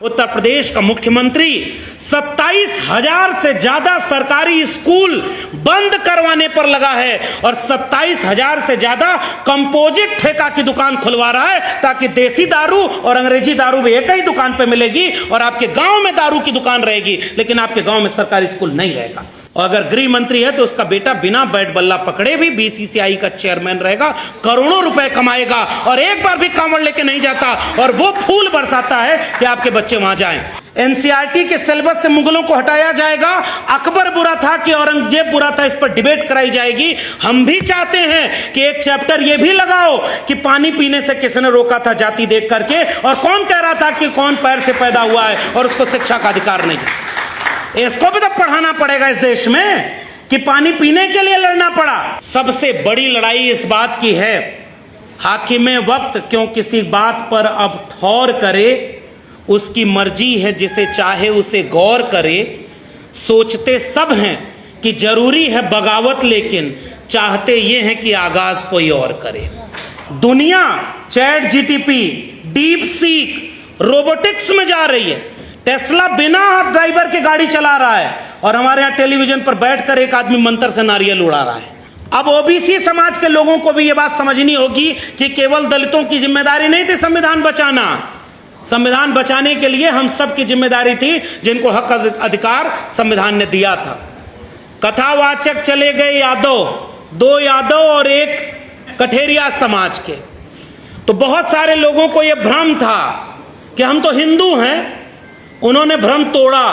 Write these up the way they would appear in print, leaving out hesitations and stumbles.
उत्तर प्रदेश का मुख्यमंत्री 27,000 से ज्यादा सरकारी स्कूल बंद करवाने पर लगा है और 27,000 से ज्यादा कंपोजिट ठेका की दुकान खुलवा रहा है ताकि देसी दारू और अंग्रेजी दारू भी एक ही दुकान पे मिलेगी और आपके गांव में दारू की दुकान रहेगी, लेकिन आपके गांव में सरकारी स्कूल नहीं रहेगा। और अगर गृह मंत्री है तो उसका बेटा बिना बैट बल्ला पकड़े भी बीसीसीआई का चेयरमैन रहेगा, करोड़ों रुपए कमाएगा और एक बार भी कांवड़ लेके नहीं जाता और वो फूल बरसाता है कि आपके बच्चे वहां जाएं। एनसीईआरटी के सिलेबस से मुगलों को हटाया जाएगा, अकबर बुरा था कि औरंगजेब बुरा था, इस पर डिबेट कराई जाएगी। हम भी चाहते हैं कि एक चैप्टर ये भी लगाओ कि पानी पीने से किसने रोका था जाति देख करके, और कौन कह रहा था कि कौन पैर से पैदा हुआ है और उसको शिक्षा का अधिकार नहीं। इसको भी तो पढ़ाना पड़ेगा इस देश में कि पानी पीने के लिए लड़ना पड़ा। सबसे बड़ी लड़ाई इस बात की है, हाकिमे वक्त क्यों किसी बात पर अब ठौर करे, उसकी मर्जी है जिसे चाहे उसे गौर करे। सोचते सब हैं कि जरूरी है बगावत, लेकिन चाहते ये हैं कि आगाज कोई और करे। दुनिया chat GTP, deep seek, robotics में जा रही है। टेस्ला बिना ड्राइवर के गाड़ी चला रहा है और हमारे यहाँ टेलीविजन पर बैठकर एक आदमी मंत्र से नारियल उड़ा रहा है। अब ओबीसी समाज के लोगों को भी यह बात समझनी होगी कि केवल दलितों की जिम्मेदारी नहीं थी संविधान बचाना। संविधान बचाने के लिए हम सब की जिम्मेदारी थी, जिनको हक अधिकार संविधान ने दिया था। कथावाचक चले गए यादव, 2 यादव और 1 कठेरिया समाज के। तो बहुत सारे लोगों को यह भ्रम था कि हम तो हिंदू हैं। उन्होंने भ्रम तोड़ा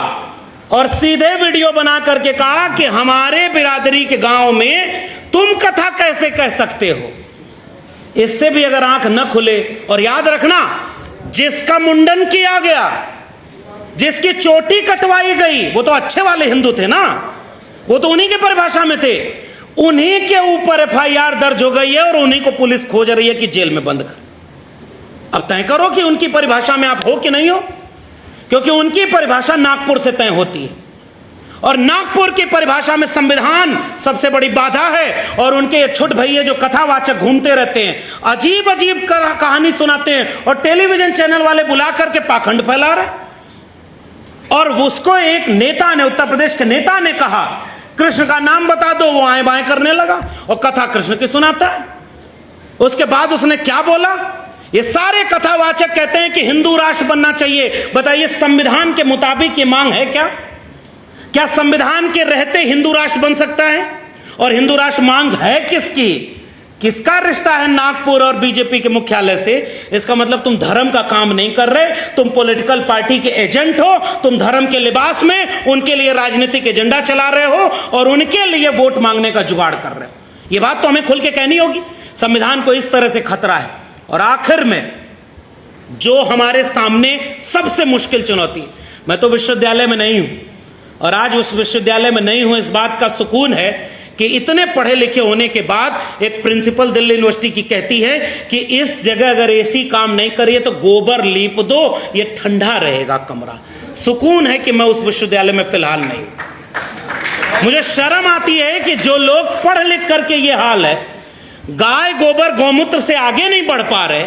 और सीधे वीडियो बना करके कहा कि हमारे बिरादरी के गांव में तुम कथा कैसे कह सकते हो। इससे भी अगर आंख न खुले, और याद रखना, जिसका मुंडन किया गया, जिसकी चोटी कटवाई गई, वो तो अच्छे वाले हिंदू थे ना, वो तो उन्हीं के परिभाषा में थे। उन्हीं के ऊपर एफआईआर दर्ज हो गई है और उन्हीं को पुलिस खोज रही है कि जेल में बंद कर। अब तय करो कि उनकी परिभाषा में आप हो कि नहीं हो, क्योंकि उनकी परिभाषा नागपुर से तय होती है और नागपुर की परिभाषा में संविधान सबसे बड़ी बाधा है। और उनके छुट भैया जो कथावाचक घूमते रहते हैं, अजीब अजीब कहानी सुनाते हैं और टेलीविजन चैनल वाले बुला करके पाखंड फैला रहे। और उसको एक नेता ने, उत्तर प्रदेश के नेता ने कहा कृष्ण का नाम बता दो, वो आए बाएं करने लगा और कथा कृष्ण की सुनाता है। उसके बाद उसने क्या बोला, ये सारे कथावाचक कहते हैं कि हिंदू राष्ट्र बनना चाहिए। बताइए संविधान के मुताबिक ये मांग है क्या? क्या संविधान के रहते हिंदू राष्ट्र बन सकता है? और हिंदू राष्ट्र मांग है किसकी? किसका रिश्ता है नागपुर और बीजेपी के मुख्यालय से? इसका मतलब तुम धर्म का काम नहीं कर रहे, तुम पॉलिटिकल पार्टी के एजेंट हो, तुम धर्म के लिबास में उनके लिए राजनीतिक एजेंडा चला रहे हो और उनके लिए वोट मांगने का जुगाड़ कर रहे हो। ये बात तो हमें खुल के कहनी होगी। संविधान को इस तरह से खतरा है। और आखिर में जो हमारे सामने सबसे मुश्किल चुनौती, मैं तो विश्वविद्यालय में नहीं हूं और आज उस विश्वविद्यालय में नहीं हूं, इस बात का सुकून है कि इतने पढ़े लिखे होने के बाद एक प्रिंसिपल दिल्ली यूनिवर्सिटी की कहती है कि इस जगह अगर एसी काम नहीं करिए तो गोबर लीप दो, ये ठंडा रहेगा कमरा। सुकून है कि मैं उस विश्वविद्यालय में फिलहाल नहीं हूं। मुझे शर्म आती है कि जो लोग पढ़ लिख करके ये हाल है, गाय गोबर गौमूत्र से आगे नहीं बढ़ पा रहे,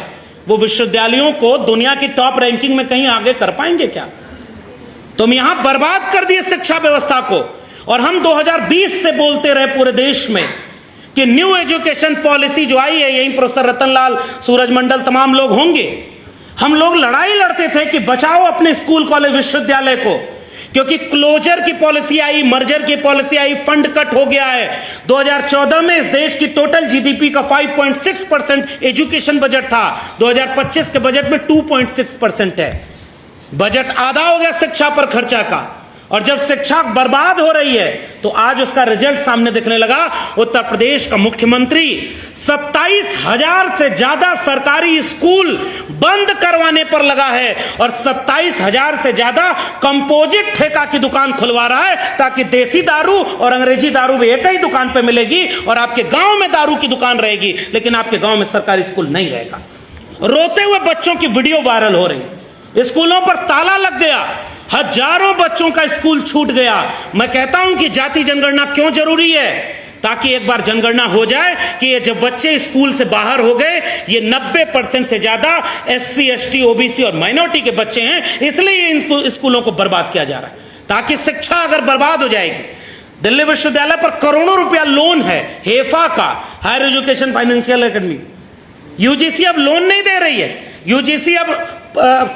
वो विश्वविद्यालयों को दुनिया की टॉप रैंकिंग में कहीं आगे कर पाएंगे क्या? तुम यहां बर्बाद कर दिए शिक्षा व्यवस्था को। और हम 2020 से बोलते रहे पूरे देश में कि न्यू एजुकेशन पॉलिसी जो आई है, यही प्रोफेसर रतनलाल, सूरजमंडल, तमाम लोग होंगे, हम लोग लड़ाई लड़ते थे कि बचाओ अपने स्कूल कॉलेज विश्वविद्यालय को, क्योंकि क्लोजर की पॉलिसी आई, मर्जर की पॉलिसी आई, फंड कट हो गया है। 2014 में इस देश की टोटल जीडीपी का 5.6% एजुकेशन बजट था, 2025 के बजट में 2.6% है। बजट आधा हो गया शिक्षा पर खर्चा का। और जब शिक्षा बर्बाद हो रही है तो आज उसका रिजल्ट सामने दिखने लगा। उत्तर प्रदेश का मुख्यमंत्री 27,000 से ज्यादा सरकारी स्कूल बंद करवाने पर लगा है और 27,000 से ज्यादा कंपोजिट ठेका की दुकान खुलवा रहा है ताकि देसी दारू और अंग्रेजी दारू भी एक ही दुकान पे मिलेगी और आपके गांव में दारू की दुकान रहेगी, लेकिन आपके गांव में सरकारी स्कूल नहीं रहेगा। रोते हुए बच्चों की वीडियो वायरल हो रही, स्कूलों पर ताला लग गया, हजारों बच्चों का स्कूल छूट गया। मैं कहता हूं कि जाति जनगणना क्यों जरूरी है? ताकि एक बार जनगणना हो जाए कि ये जब बच्चे स्कूल से बाहर हो गए, ये 90% से ज्यादा SC, ST, OBC और माइनॉरिटी के बच्चे हैं, इसलिए इन स्कूलों को बर्बाद किया जा रहा है। ताकि शिक्षा अगर बर्बाद हो जाएगी, दिल्ली विश्वविद्यालय पर करोड़ों रुपया लोन है, हेफा का, higher education financial academy. UGC अब लोन नहीं दे रही है, UGC अब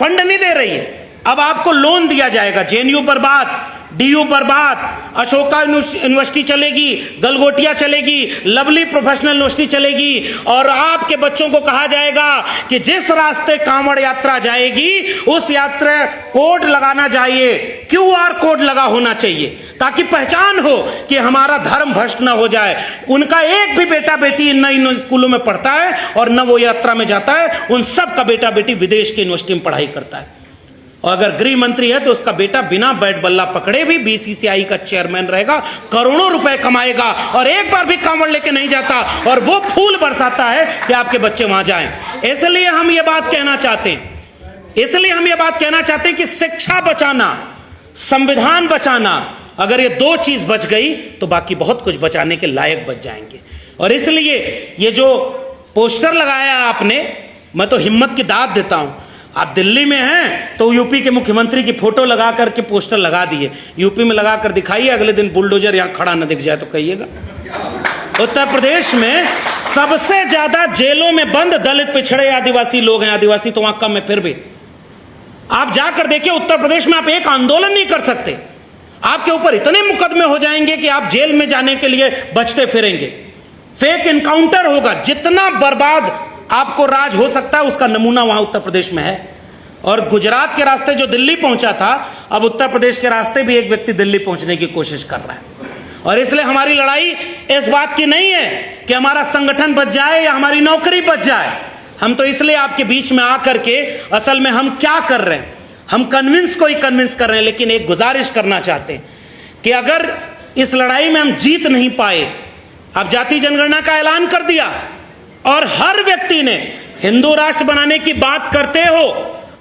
फंड नहीं दे रही है, अब आपको लोन दिया जाएगा। JNU बर्बाद, DU बर्बाद, अशोका यूनिवर्सिटी चलेगी, गलगोटिया चलेगी, लवली प्रोफेशनल यूनिवर्सिटी चलेगी, और आपके बच्चों को कहा जाएगा कि जिस रास्ते कांवड़ यात्रा जाएगी उस यात्रा कोड लगाना चाहिए, QR कोड लगा होना चाहिए, ताकि पहचान हो कि हमारा धर्म भ्रष्ट न हो जाए। उनका एक भी बेटा बेटी न इन स्कूलों में पढ़ता है और न वो यात्रा में जाता है, उन सब का बेटा बेटी विदेश की यूनिवर्सिटी में पढ़ाई करता है। और अगर गृह मंत्री है तो उसका बेटा बिना बैट बल्ला पकड़े भी BCCI का चेयरमैन रहेगा, करोड़ों रुपए कमाएगा, और एक बार भी कांवड़ लेके नहीं जाता, और वो फूल बरसाता है कि आपके बच्चे वहां जाएं। इसलिए हम ये बात कहना चाहते हैं, कि शिक्षा बचाना, संविधान बचाना, अगर ये दो चीज बच गई तो बाकी बहुत कुछ बचाने के लायक बच जाएंगे। और इसलिए ये जो पोस्टर लगाया आपने, मैं तो हिम्मत की दाद देता हूं। आप दिल्ली में हैं तो यूपी के मुख्यमंत्री की फोटो लगा करके पोस्टर लगा दिए, यूपी में लगा कर दिखाइए, अगले दिन बुलडोजर यहां खड़ा न दिख जाए तो कहिएगा। उत्तर प्रदेश में सबसे ज्यादा जेलों में बंद दलित, पिछड़े, आदिवासी लोग हैं। आदिवासी तो वहां कम है, फिर भी आप जाकर देखिए उत्तर प्रदेश में आप एक आंदोलन नहीं कर सकते, आपके ऊपर इतने मुकदमे हो जाएंगे कि आप जेल में जाने के लिए बचते फिरेंगे। फेक इनकाउंटर होगा, जितना बर्बाद आपको राज हो सकता है उसका नमूना वहां उत्तर प्रदेश में है। और गुजरात के रास्ते जो दिल्ली पहुंचा था, अब उत्तर प्रदेश के रास्ते भी एक व्यक्ति दिल्ली पहुंचने की कोशिश कर रहा है। और इसलिए हमारी लड़ाई इस बात की नहीं है कि हमारा संगठन बच जाए या हमारी नौकरी बच जाए। हम तो इसलिए आपके बीच में आकर के असल में हम क्या कर रहे हैं, हम कन्विंस कर रहे हैं, लेकिन एक गुजारिश करना चाहते हैं कि अगर इस लड़ाई में हम जीत नहीं पाए, अब जाति जनगणना का ऐलान कर दिया और हर व्यक्ति ने हिंदू राष्ट्र बनाने की बात करते हो